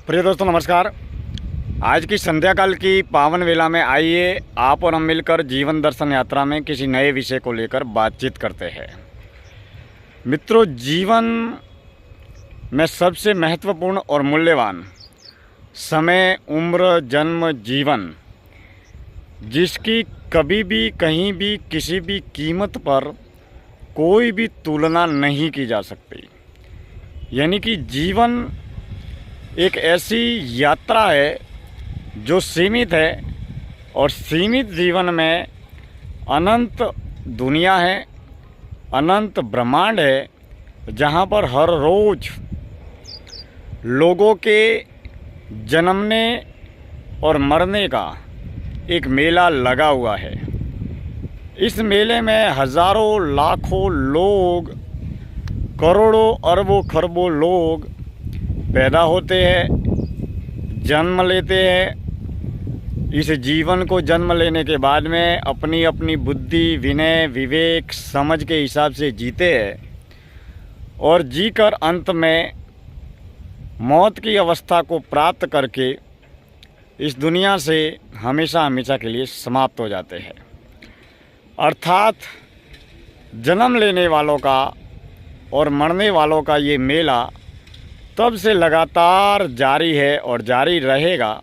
प्रिय दोस्तों नमस्कार। आज की संध्या काल की पावन वेला में आइए आप और हम मिलकर जीवन दर्शन यात्रा में किसी नए विषय को लेकर बातचीत करते हैं। मित्रों, जीवन में सबसे महत्वपूर्ण और मूल्यवान समय, उम्र, जन्म, जीवन, जिसकी कभी भी कहीं भी किसी भी कीमत पर कोई भी तुलना नहीं की जा सकती। यानी कि जीवन एक ऐसी यात्रा है जो सीमित है और सीमित जीवन में अनंत दुनिया है, अनंत ब्रह्मांड है, जहाँ पर हर रोज़ लोगों के जन्मने और मरने का एक मेला लगा हुआ है। इस मेले में हज़ारों लाखों लोग, करोड़ों अरबों खरबों लोग पैदा होते हैं, जन्म लेते हैं। इस जीवन को जन्म लेने के बाद में अपनी अपनी बुद्धि, विनय, विवेक, समझ के हिसाब से जीते हैं और जीकर अंत में मौत की अवस्था को प्राप्त करके इस दुनिया से हमेशा हमेशा के लिए समाप्त हो जाते हैं। अर्थात जन्म लेने वालों का और मरने वालों का ये मेला तब से लगातार जारी है और जारी रहेगा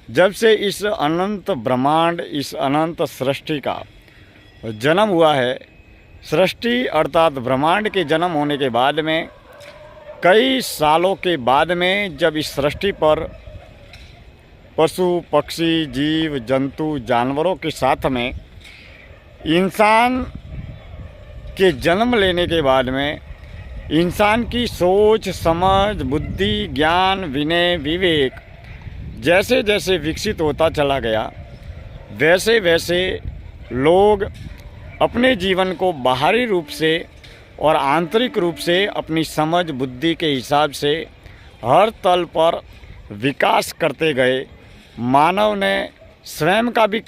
जब से इस अनंत ब्रह्मांड, इस अनंत सृष्टि का जन्म हुआ है। सृष्टि अर्थात ब्रह्मांड के जन्म होने के बाद में कई सालों के बाद में जब इस सृष्टि पर पशु, पक्षी, जीव, जंतु, जानवरों के साथ में इंसान के जन्म लेने के बाद में इंसान की सोच, समझ, बुद्धि, ज्ञान, विनय, विवेक जैसे जैसे विकसित होता चला गया, वैसे वैसे लोग अपने जीवन को बाहरी रूप से और आंतरिक रूप से अपनी समझ, बुद्धि के हिसाब से हर तल पर विकास करते गए। मानव ने स्वयं का भी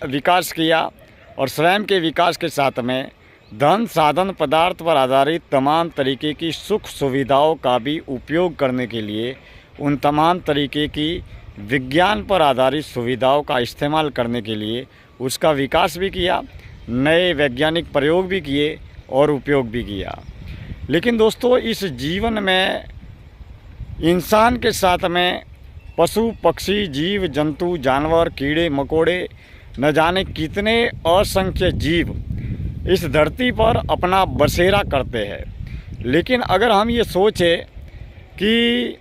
विकास किया और स्वयं के विकास के साथ में धन, साधन, पदार्थ पर आधारित तमाम तरीके की सुख सुविधाओं का भी उपयोग करने के लिए, उन तमाम तरीके की विज्ञान पर आधारित सुविधाओं का इस्तेमाल करने के लिए उसका विकास भी किया, नए वैज्ञानिक प्रयोग भी किए और उपयोग भी किया। लेकिन दोस्तों, इस जीवन में इंसान के साथ में पशु, पक्षी, जीव, जंतु, जानवर, कीड़े मकोड़े, न जाने कितने असंख्य जीव इस धरती पर अपना बसेरा करते हैं। लेकिन अगर हम ये सोचें कि